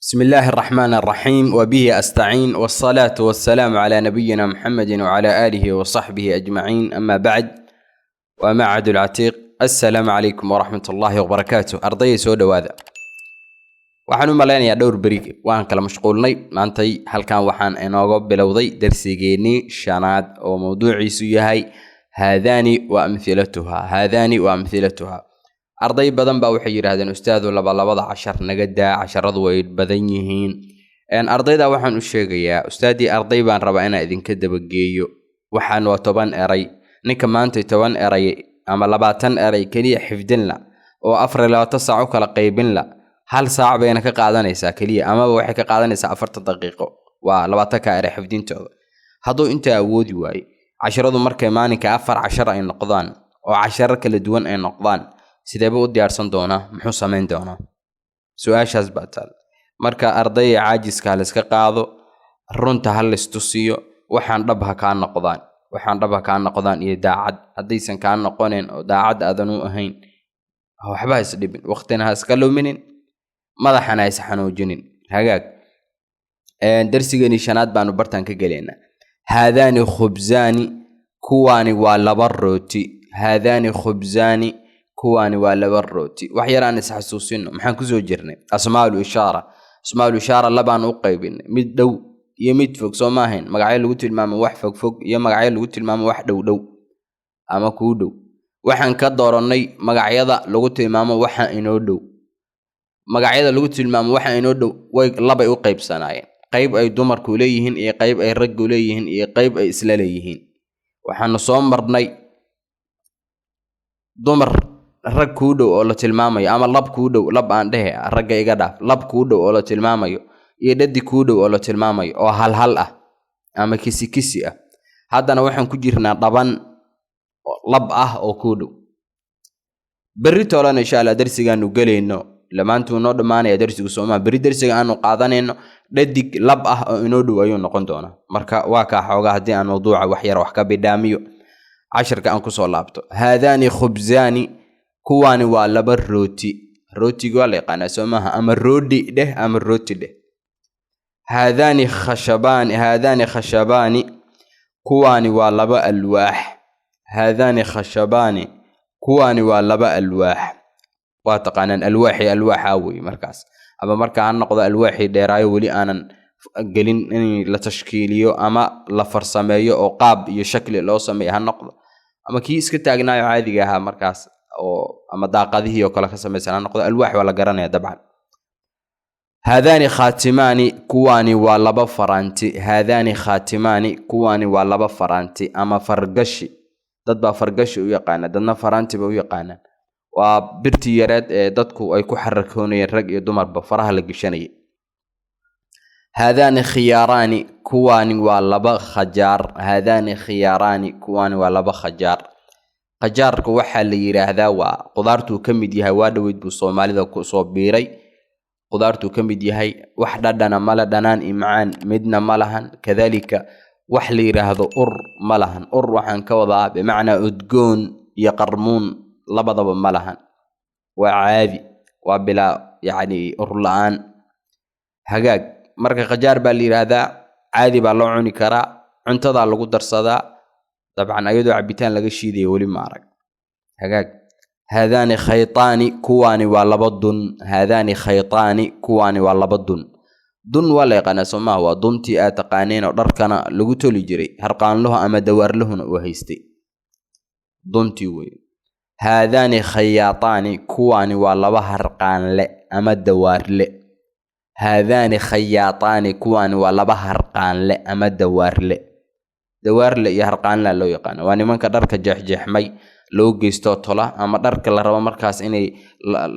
بسم الله الرحمن الرحيم وبه أستعين والصلاة والسلام على نبينا محمد وعلى آله وصحبه أجمعين أما بعد ومعهد العتيق. السلام عليكم ورحمة الله وبركاته. أرضي سود وهذا waxaan u maleynayaa dhowr bari waan kala mashquulnay maantay halkan waxaan inooga bilowday darsigeeni shanaad oo mawduuciisu yahay haadani wa amthilatuha arday badan baa waxay yiraahdeen ustaadu labada cashar naga daa casharadu way badan yihiin ardayda waxaan u sheegayaa ustaadii arday baan rabaa inaan idinka dabageeyo waxaan waa 10 eray ninka maanta 10 eray ama 20 eray kaliya xifdin la oo 24 saac kala qaybin la hal saac bayna ka qaadanaysaa kaliya ama waxay ka qaadanaysaa 40 daqiiqo waa 20 ka eray xifdintooda haduu inta awoodi waay casharadu markay maalinka 4 cashar ay noqdaan oo cashar kala duwan ay noqdaan sideeba u diyaarsan doona muxuu sameyn doona su'aashaas baatal marka arday caajiska la iska qaado runta hal istusiyo waxaan dhabha ka noqdaan iyo daacad hadaysan ka noqoneen oo daacad aadan u ahayn waxba is dhibin waqtina iska luminin madaxana ay saxanoojinin hagaag darsigeeni shanaad baanu bartaan ka galeena haadani khubzani kuwani waa laba rooti kuwani waa laba rooti wax yaraan is xasuusino maxaan ku soo jirnay asmaa'ul ishaara labaan u qaybinay mid dhow iyo mid fog soo ma ahayn magacyo lagu tilmaamo wax fog iyo magacyo lagu tilmaamo wax dhow ama ku dhow waxaan ka dooranay magacyada lagu tilmaamo waxa inoo dhow magacyada lagu tilmaamo waxa inoo dhow way laba u qaybsanaayeen qayb ay dumarku leeyihiin iyo qayb ay raggu leeyihiin iyo qayb ay isla leeyihiin waxaan soo marnay dumar rag ku dhow oo la tilmaamayo ama lab ku dhow lab aan dhahe ragga iga dhaaf lab ku dhow oo la tilmaamayo iyo dhadi ku dhow oo la tilmaamayo oo hal ah ama kisi ah haddana waxaan ku jirnaa dhaban lab ah oo ku dhow bari toolana insha Allah darsigaanu galeyno lamaantu noo dhamaanaya darsigu Soomaa bari darsiga aanu qaadanayno dhadig lab ah oo inoo dhow ayuu noqon doona marka waa ka xoogaa hadii aan mawduuca wax yar wax ka bidaamiyo casharka aan ku soo laabto haadani khubzani kuwani waa laba rootiga waa la yaqaanaa Soomaha ama roodi dheh ama rooti dheh haadani khashabani kuwani waa laba alwaax waa taqaanaan alwaaxa way markaas ama marka aan noqdo alwaaxi dheeraayo wali aanan gelin in la tashkiiliyo ama la farsameeyo oo qaab iyo shakli loo sameeyo ha noqdo ama kii iska taagnaayo caadiga ah markaas oo ama daaqadihii oo kala ka sameeysan ha noqdo alwaax waa la garanaya dabcan haadani khatimani kuwani waa laba faranti ama fargashi dad baa fargashi u yaqaan dadna faranti baa u yaqaan waa birti yareed ee dadku ay ku xarakoonayeen rag iyo dumarba faraha la gashanayay haadani khiyarani kuwani waa laba khajaar qajaarku waxa la yiraahdaa waa qudaartu kamid yahay waa dhaweyd buu Soomaalida ku soo biiray qudaartu kamid yahay wax dhadhana mala dhanaan imcaan midna malahan kadalika wax la yiraahdo malahan waxaan ka wadaa bimacna udgoon iyo qarmuun labadaba malahan waa caadi waa bila yaani laan hagaag marka qajaar baa la yiraahdaa caadi baa loo cuni karaa cuntada lagu darsadaa dabcan ayadoo cabitaan laga shiiday wali ma arag hagaag haadani khaytani kuwani waa laba dun wala yaqaan Soomaa waa duntii aad taqaaneen oo dharkana lagu toli jiray harqaanluhu ama dawaarluhuna u haystay duntii way haadani khayatani kuwani waa laba harqaanle ama dawaarle dawaarle iyo harqaanla loo yaqaan waa nimanka dharka jeexjeexmay loo geysto tola ama dharka la rabo markaas inay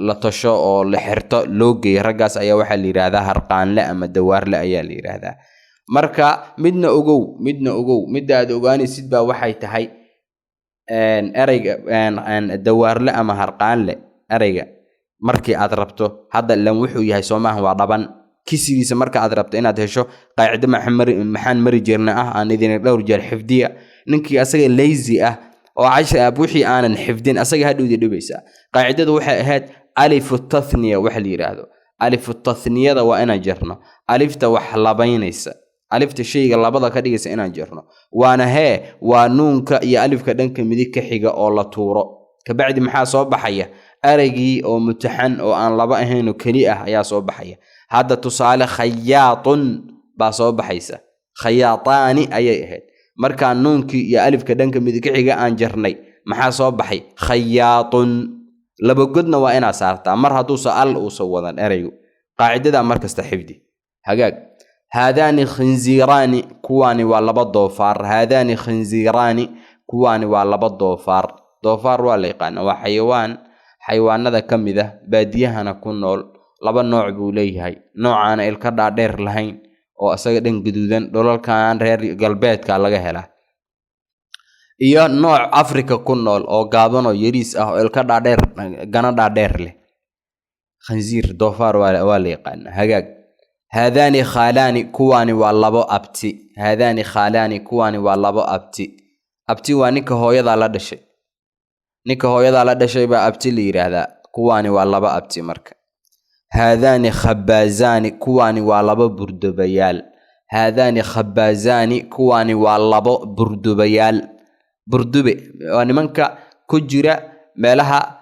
la tasho oo la xirto loo geey ragaas ayaa waxa la yiraahdaa harqaanle ama dawaarle ayaa la yiraahdaa marka midna ogow midda aad ogaanaysid baa waxay tahay erayga dawaarle ama harqaanle erayga markii aad rabto hadda lan wuxuu yahay Soomaha waa dhaban kisigiisa marka aad rabto inaad hesho qaacida maxaan mari jirna aan idin dhowr jeer xifdiya ninkii asaga lazy ah oo cashar wixii aanan xifdin asaga hadhow dhibaysa qaacidadu waxay ahayd alif tathniya wax la yiraahdo alifu tathniyada waa inaan jarno alifta wax labaynaysa alifta shayga labada ka dhigaysa inaan jarno waana waa nuunka iyo alifka dhanka midig ka xiga oo la tuuro kabacdi maxaa soo baxaya araygii oo mutaxan oo aan laba ahayn oo kali ah ayaa soo baxaya hadda tusaale khayaatun baa soo baxaysa khayaataani ayay ahayd marka nuunkii iyo alifka dhanka midig ka xiga aan jarnay maxaa soo baxay khayaatun laba godna waa inaa saartaa mar hadduu al uu soo wadan eraygu qaacidada markasta xifdi hagaag haadaani khinziiraani kuwaani waa laba doofaar haadaani khinziiraani kuwaani waa laba doofaar doofaar waa la yaqaana waa xayawaanada ka mid ah baadiyahana ku nool laba nooc buu leeyahay noocaana ilka dhaadheer lahayn oo asaga dhan gaduudan dholalkan reer galbeedka laga helaa iyo nooc Afrika ku nool oo gaaban oo yariis ah oo ilka dhaadheer gana dhaadheer leh khinziir doofaar waa la yaqaan hagaag haadaani khaalaani kuwaani waa labo abti haadaani khaalaani kuwaani waa labo abti waa ninka hooyada la dhashay baa abti la yiraahdaa kuwaani waa labo abti marka haadaani khabaazaani kuwaani waa labo burdubayaal haadaani khabaazaani kuwaani waa labo burdubayaal burdube waa nimanka ku jira meelaha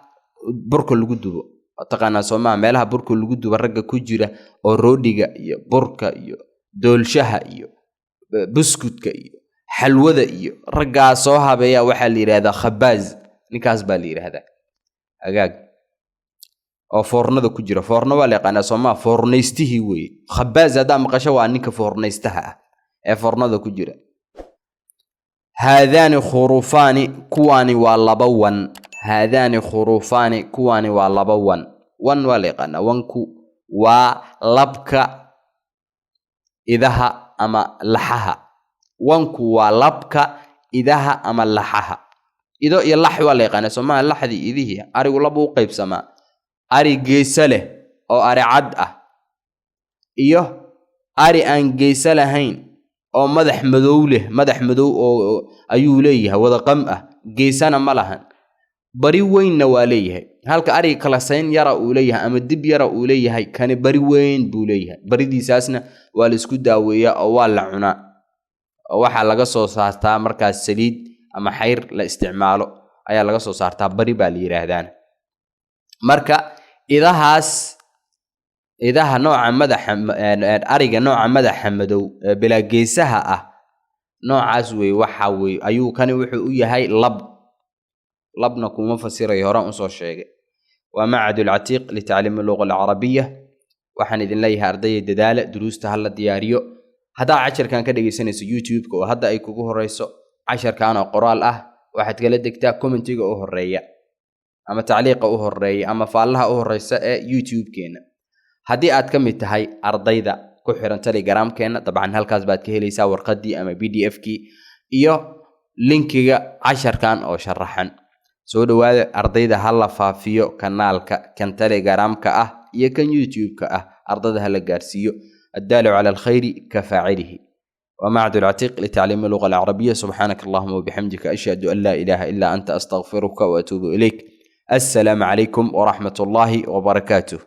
burka lagu dubo taqaana Soomaa meelaha burka lagu dubo ragga ku jira oo roodhiga iyo burka iyo doolshaha iyo buskudka iyo xalwada iyo ragga soo habeeya waxa la yiraahdaa khabaaz ninkaas baa la yiraahdaa agaag oo foornada ku jira foorno waa la yaqaan Soomaa foornaystihi weey khabaaz hada maqasho waa ninka foornaystaha ah ee foornada ku jira haadaani khurufaani kuwaani waa laba wan haadaani khurufaani kuwaani waa laba wan waa la yaqaan wanku waa labka idaha ama laxaha wanku waa labka idaha ama laxaha ido iyo lax waa la yaqaan Soomaa laxdi idihi arigu laba u qaybsamaa ari geesa leh oo ari cad ah iyo ari aan geesa lahayn oo madax madow oo ayuu leeyahay wada qam ah geesana ma lahan bari weynna waa leeyahay halka ari kala sayn yara uu leeyahay ama dib yara uu leeyahay kan bari weyn buu leeyahay baridiisaasna waa la isku daaweeyaa oo waa la cunaa waxa laga soo saartaa markaas saliid ama xayr la isticmaalo ayaa laga soo saartaa bari baa la yiraahdaan marka idaha nooca madaxa ariga nooca madaxa madow bila geesaha ah noocaas waxa ayuu kan wuxuu u yahay labna kuma fasiray horan u soo sheegay waa macadul atiiq li ta'liim al-lugha al-arabiyya waxaan idin leeyahay ardayda dadaala duruusta hal diyaariyo hada casharkan ka dhageysanayso YouTube-ka oo hadda ay kugu horeyso casharkan oo qoraal ah waxaad kala degtaa commentiga oo horeeya ama tacliiqa u horeeya ama faalaha u horeysa ee YouTube-keena haddii aad ka mid tahay ardayda ku xiran Telegram-keena dabcan halkaas baad ka helaysaa warqadii ama PDF-kii iyo linkiga casharkan oo sharaxan soo dhawaada ardayda hala faafiyo kanaalka kan Telegram-ka ah iyo kan YouTube-ka ah ardayda hala gaarsiiyo الدال على الخير كفاعله ومعهد العتيق لتعليم اللغة العربية سبحانك اللهم وبحمدك أشهد أن لا إله إلا أنت أستغفرك وأتوب إليك السلام عليكم ورحمة الله وبركاته